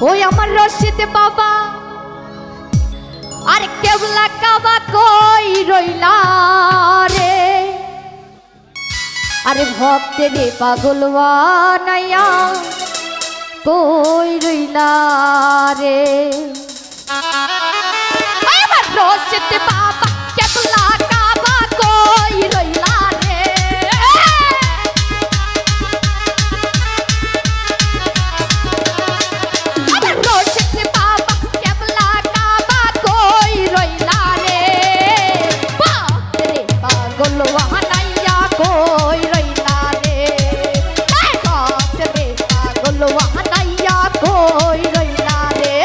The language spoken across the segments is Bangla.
ওই আমার রশিদ বাবা আর কেবলা কাবা কই রইলা রে, আরে ভক্তের পাগল বানাইয়া কই রইলা রে। আমার রশিদ বাবা কেবলা কাবা কই রইলা রে, আমার রশিদ বাবা কেবলা কাবা কই রইলা রে, ভক্তের পাগল বানাইয়া কই রইলা রে, ভক্তের পাগল বানাইয়া কই রইলা রে।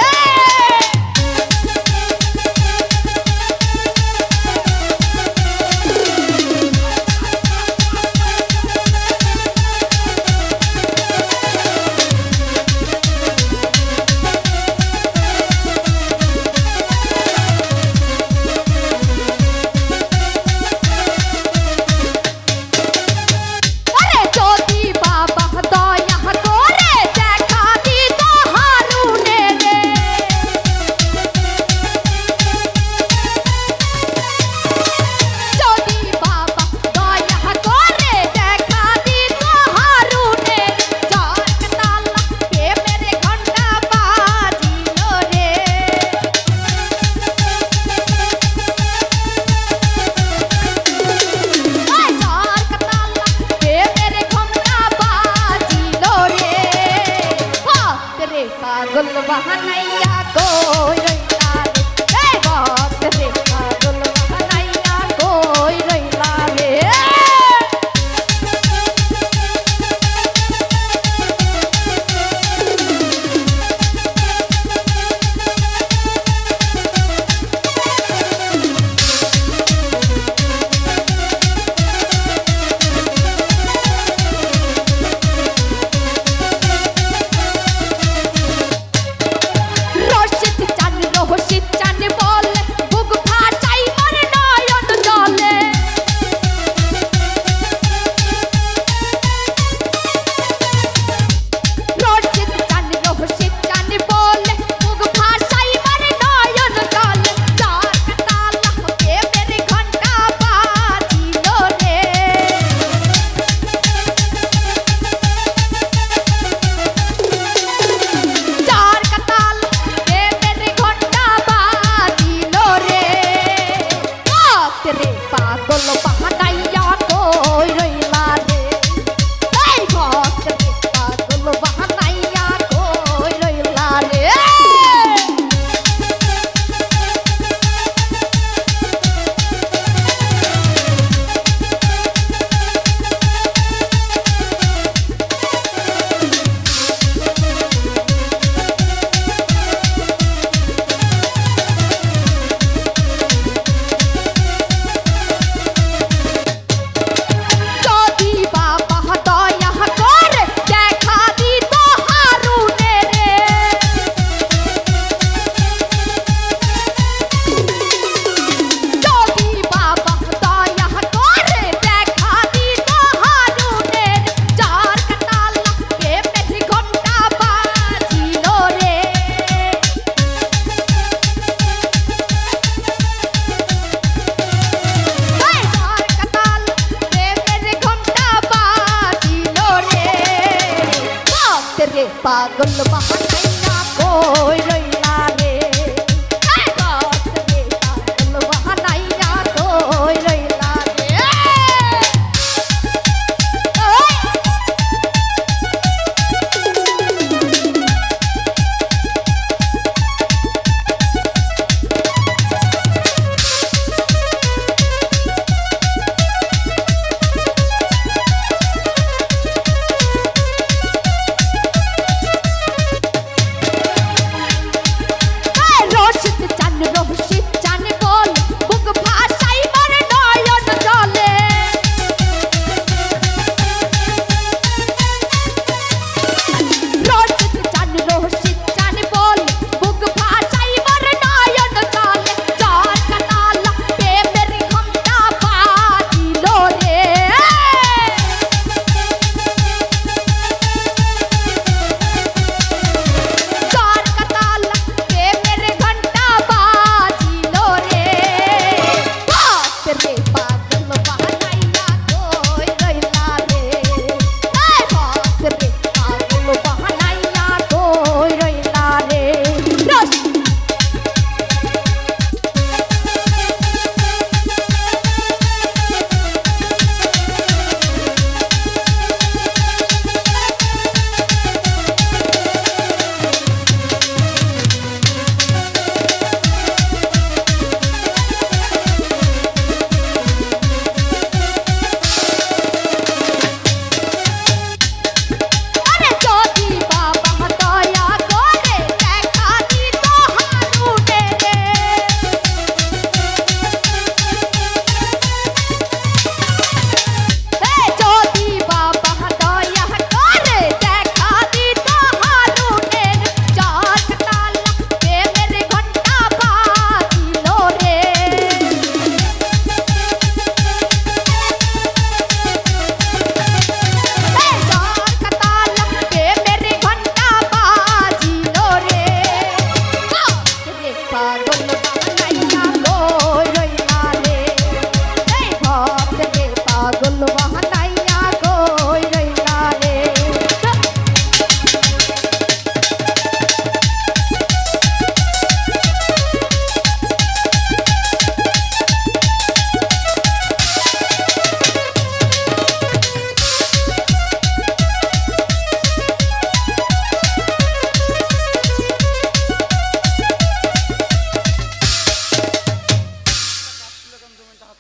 পাগল বাহানাইয়া কই রইলা রে, এই ভক্তের পাগল বাহানাইয়া কই রইলা রে। পাগল বাহানাইয়া কই রইলা রে, এই ভক্তের পাগল বাহানাইয়া কই রইলা রে। পাগল বাহানাইয়া কই রইলা রে, ভক্তের পাগল বাহানাইয়া কই রইলা রে।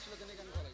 ছিল কেন গান করাই